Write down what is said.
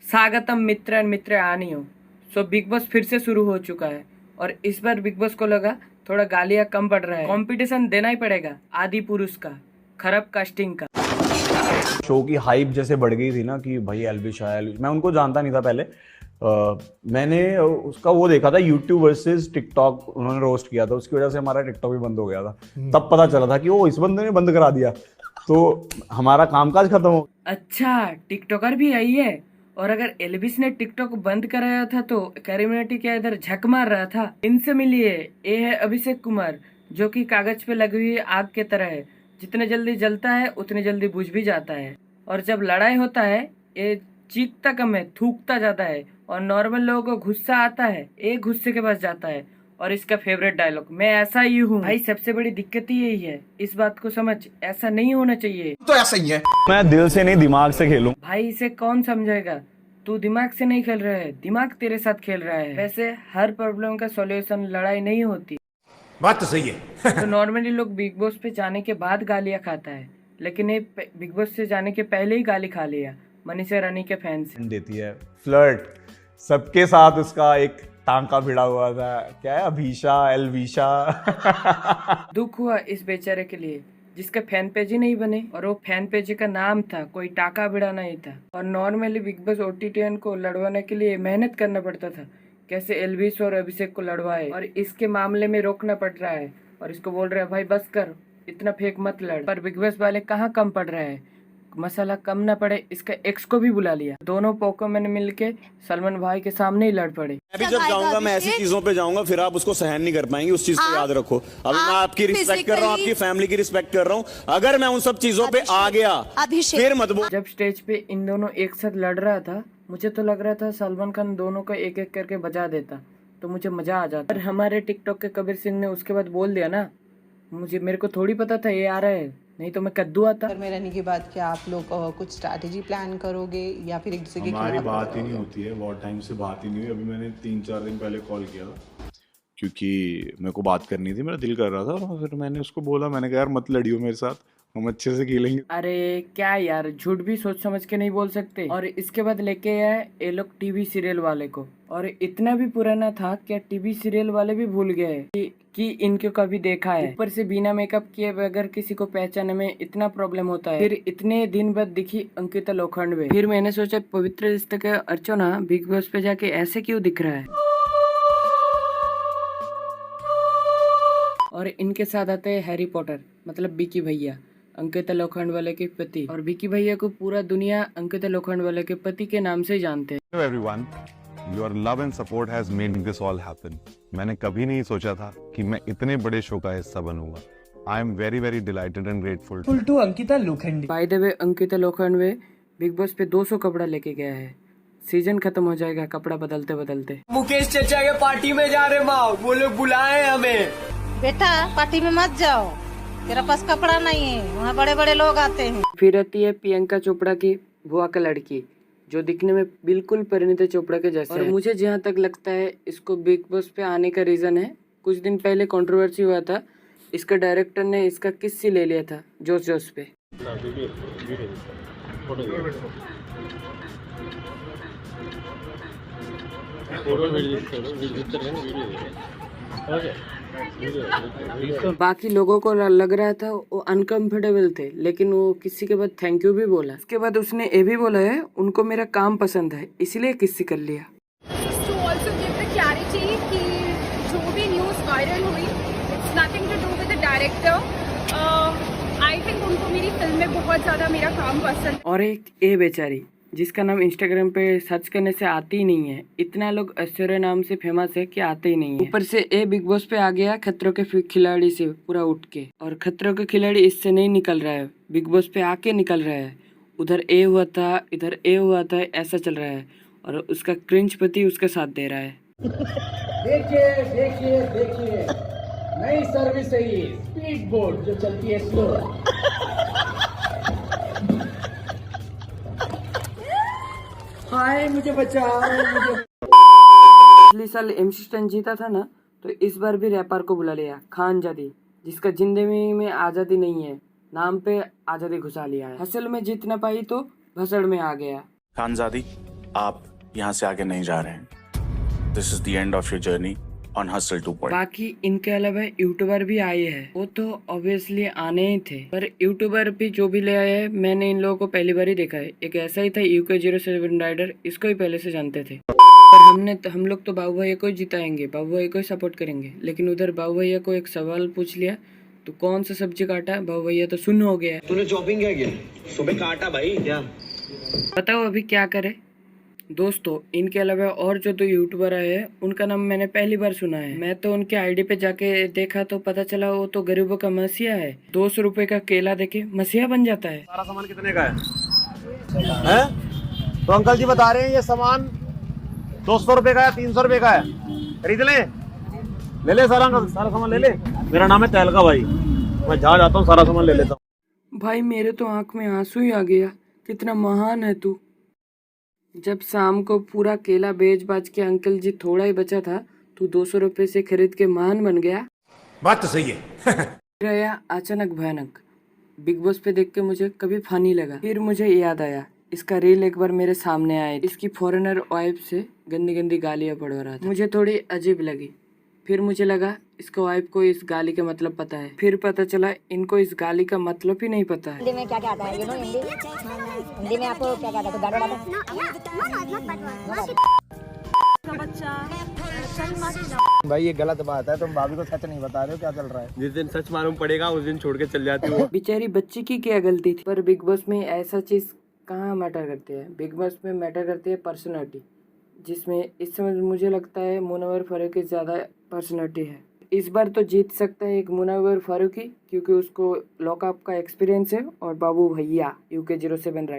स्वागतम मित्र एंड मित्र आनियो। सो बिग बॉस फिर से शुरू हो चुका है और इस बार बिग बॉस को लगा थोड़ा गालियां कम पड़ रहा है। कंपटीशन देना ही पड़ेगा आदि पुरुष का, खराब कास्टिंग का। शो की हाइप जैसे बढ़ गई थी ना कि भाई एल्विशा, मैं उनको जानता नहीं था पहले। मैंने उसका वो देखा था यूट्यूब वर्सेस टिकटॉक, उन्होंने रोस्ट किया था, उसकी वजह से हमारा टिकटॉक भी बंद हो गया था। तब पता चला था कि वो इस बंदे ने बंद करा दिया, तो हमारा कामकाज खत्म हो। अच्छा, टिकटॉकर भी आई है। और अगर एल्विस ने टिकटॉक बंद कराया था तो कैरिमिनेटी क्या इधर झक मार रहा था। इनसे मिलिए, ये है अभिषेक कुमार, जो कि कागज पे लगी हुई आग के तरह है। जितने जल्दी जलता है उतनी जल्दी बुझ भी जाता है। और जब लड़ाई होता है ये चीखता कम है, थूकता जाता है। और नॉर्मल लोगों को गुस्सा आता है, एक गुस्से के पास जाता है। और इसका फेवरेट डायलॉग, मैं ऐसा ही हूँ। भाई सबसे बड़ी दिक्कत ही यही है, इस बात को समझ, ऐसा नहीं होना चाहिए। तो ऐसा ही है। मैं दिल से नहीं दिमाग से खेलूं। भाई इसे कौन समझेगा, तू दिमाग से नहीं खेल रहा है, दिमाग तेरे साथ खेल रहा है। वैसे हर प्रॉब्लम का सॉल्यूशन लड़ाई नहीं होती। बात तो सही है। तो नॉर्मली लोग बिग बॉस पे जाने के बाद गालियां खाता है, लेकिन ये बिग बॉस से जाने के पहले ही गाली खा लिया मनीषा रानी के फैन से। देती है फ्लर्ट सबके साथ, उसका एक टांका भिड़ा हुआ था, क्या है, अभीशा एलविशा। दुख हुआ इस बेचारे के लिए जिसका फैन पेज ही नहीं बने, और वो फैन पेज का नाम था, कोई टाका भिड़ा नहीं था। और नॉर्मली बिग बॉस ओटीटीएन को लड़वाने के लिए मेहनत करना पड़ता था, कैसे एल्विस और अभिषेक को लड़वाए, और इसके मामले में रोकना पड़ रहा है। और इसको बोल रहे हैं भाई बस कर, इतना फेक मत लड़। पर बिग बॉस वाले कहाँ कम पड़ रहा है, मसाला कम ना पड़े, इसका एक्स को भी बुला लिया। दोनों पोकोमैन मिलके सलमान भाई के सामने ही लड़ पड़े। मैं भी जब जाऊंगा मैं ऐसी चीजों पे जाऊंगा, फिर आप उसको सहन नहीं कर पाएंगी। उस चीज को याद रखो। अभी मैं आपकी रिस्पेक्ट कर रहा हूँ, आपकी फैमिली की रिस्पेक्ट कर रहा हूँ। अगर मैं उन सब चीजों पे आ गया फिर मत बोल। जब स्टेज पे इन दोनों एक साथ लड़ रहा था, मुझे तो लग रहा था सलमान खान दोनों को एक एक करके बजा देता तो मुझे मजा आ जाता। पर हमारे टिकटॉक के कबीर सिंह ने उसके बाद बोल दिया ना, मेरे को थोड़ी पता था ये आ रहा है, नहीं तो मैं कद्दू आता। घर में रहने के बाद क्या आप लोग कुछ स्ट्रैटेजी प्लान करोगे या फिर एक दूसरे के हमारी खिलाफ? बात ही नहीं होती है, बहुत टाइम से बात ही नहीं हुई। अभी मैंने 3-4 दिन पहले कॉल किया था क्योंकि मेरे को बात करनी थी, मेरा दिल कर रहा था। और फिर मैंने उसको बोला, मैंने कहा यार मत लड़ियो मेरे साथ, हम अच्छे से खेलेंगे। अरे क्या यार, झूठ भी सोच समझ के नहीं बोल सकते। और इसके बाद लेके आए ये लोग टीवी सीरियल वाले को, और इतना भी पुराना था क्या टीवी सीरियल वाले भी भूल गए कि इनको कभी देखा है। ऊपर से बिना मेकअप किए बगैर किसी को पहचानने में इतना प्रॉब्लम होता है। फिर इतने दिन बाद दिखी अंकिता लोखंडे। फिर मैंने सोचा पवित्र रिश्ते का अर्चना बिग बॉस पे जाके ऐसे क्यों दिख रहा है। और इनके साथ आते हैं हैरी पॉटर, मतलब विकी भैया, अंकिता लोखंडवाले के पति। और विकी भैया को पूरा दुनिया अंकिता लोखंडवाले के पति के नाम से जानते हैं। Hello everyone, your love and support has made this all happen. मैंने कभी नहीं सोचा था कि मैं इतने बड़े शो का हिस्सा बनूंगा। I am very very delighted and grateful to Ankita Lokhande. By the way Ankita Lokhande big boss पे 200 कपड़ा लेके गया है। सीजन खत्म हो जाएगा कपड़ा बदलते बदलते। मुकेश चचा के पार्टी में जा रहे माँ, वो लोग बुलाए हमें। बेटा पार्टी में मत जाओ, तेरा पास कपड़ा नहीं है, वहाँ बड़े बड़े लोग आते हैं। फिर आती है प्रियंका चोपड़ा की बुआ का लड़की, जो दिखने में बिल्कुल परिणीता चोपड़ा के जैसे है। मुझे जहाँ तक लगता है इसको बिग बॉस पे आने का रीजन है, कुछ दिन पहले कंट्रोवर्सी हुआ था, इसका डायरेक्टर ने इसका किस्सी ले लिया था जोश जोश पे। बाकी लोगों को लग रहा था वो अनकंफर्टेबल थे, लेकिन वो किसी के बाद थैंक यू भी बोला। इसके बाद उसने ये भी बोला है उनको मेरा काम पसंद है, इसलिए किसी कर लिया। To also give the clarity कि जो भी न्यूज़ वायरल हुई, it's nothing to do with the director. I think उनको मेरी फिल्म में बहुत ज़्यादा मेरा काम पसंद। और एक ए बेचारी जिसका नाम इंस्टाग्राम पे सर्च करने से आती ही नहीं है, इतना लोग ऐश्वर्या नाम से फेमस है कि आते ही नहीं है। ऊपर से ए बिग बॉस पे आ गया खतरों के खिलाड़ी से पूरा उठ के, और खतरों के खिलाड़ी इससे नहीं निकल रहा है, बिग बॉस पे आके निकल रहा है। उधर ए हुआ था, इधर ए हुआ था, ऐसा चल रहा है। और उसका क्रिंज पति उसका साथ दे रहा है। देखिए देखिए देखिए, नई सर्विस है ये, स्पीड बोट जो चलती है स्लो। हाय मुझे बचाओ मुझे। पिछले साल एमसी स्टैन जीता था ना, तो इस बार भी रैपर को बुला लिया, खानजादी, जिसका जिंदगी में आजादी नहीं है, नाम पे आजादी घुसा लिया है। हसल में जीत न पाई तो भसड़ में आ गया। खानजादी आप यहाँ से आगे नहीं जा रहे हैं। This is the end of your journey on hustle 2.0। बाकी इनके अलावा यूट्यूबर भी आए हैं, वो तो ऑब्वियसली आने ही थे, पर यूट्यूबर भी जो भी ले आए हैं मैंने इन लोगों को पहली बार ही देखा है। एक ऐसा ही था UK07 राइडर, इसको ही पहले से जानते थे, पर हम लोग तो बाबू भैया को ही जिताएंगे, बाबू भैया को ही सपोर्ट करेंगे। लेकिन उधर बाबू भैया को एक सवाल पूछ लिया तो कौन सा सब्जी काटा, बाबू भैया तो सुन्न हो गया। तूने चॉपिंग क्या किया? सुबह काटा भाई क्या? बताओ अभी क्या करे। दोस्तों इनके अलावा और जो दो यूट्यूबर आए हैं उनका नाम मैंने पहली बार सुना है। मैं तो उनके आईडी पे जाके देखा तो पता चला वो तो गरीबों का मसीहा है। 200 रुपए का केला देके मसीहा बन जाता है। सारा सामान कितने का है? तो अंकल जी बता रहे हैं ये सामान 200 रुपए का है, 300 रुपए का है, खरीद ले सारा सामान ले ले। मेरा नाम है तहलका भाई, मैं जहाँ जाता हूँ सारा सामान ले लेता हूँ। भाई मेरे तो आंख में आंसू ही आ गया, कितना महान है तू। जब शाम को पूरा केला बेच बाच के अंकल जी थोड़ा ही बचा था, तू 200 रुपए से खरीद के महान बन गया। बात तो सही है। रहा अचानक भयानक। बिग बॉस पे देख के मुझे कभी फनी लगा, फिर मुझे याद आया इसका रील एक बार मेरे सामने आया। इसकी फॉरेनर वाइफ से गंदी गंदी गालियां पढ़वा रहा था, मुझे थोड़ी अजीब लगी। फिर मुझे लगा इसको वाइफ को इस गाली का मतलब पता है, फिर पता चला इनको इस गाली का मतलब ही नहीं पता है। हिंदी में क्या क्या आता है? हिंदी में आपको क्या क्या आता है? गाना भाई ये गलत बात है, तुम भाभी को सच नहीं बता रहे हो क्या चल रहा है। जिस दिन सच मालूम पड़ेगा उस दिन छोड़ के चल जाती हो। बेचारी बच्ची की क्या गलती थी। पर बिग बॉस में ऐसा चीज कहाँ मैटर करती है। बिग बॉस में मैटर करती है पर्सनालिटी, जिसमें इस समय मुझे लगता है मुनव्वर फारूकी ज़्यादा पर्सनालिटी है। इस बार तो जीत सकता है एक मुनव्वर फारूकी, क्योंकि उसको लॉकअप का एक्सपीरियंस है, और बाबू भैया UK07 राइड।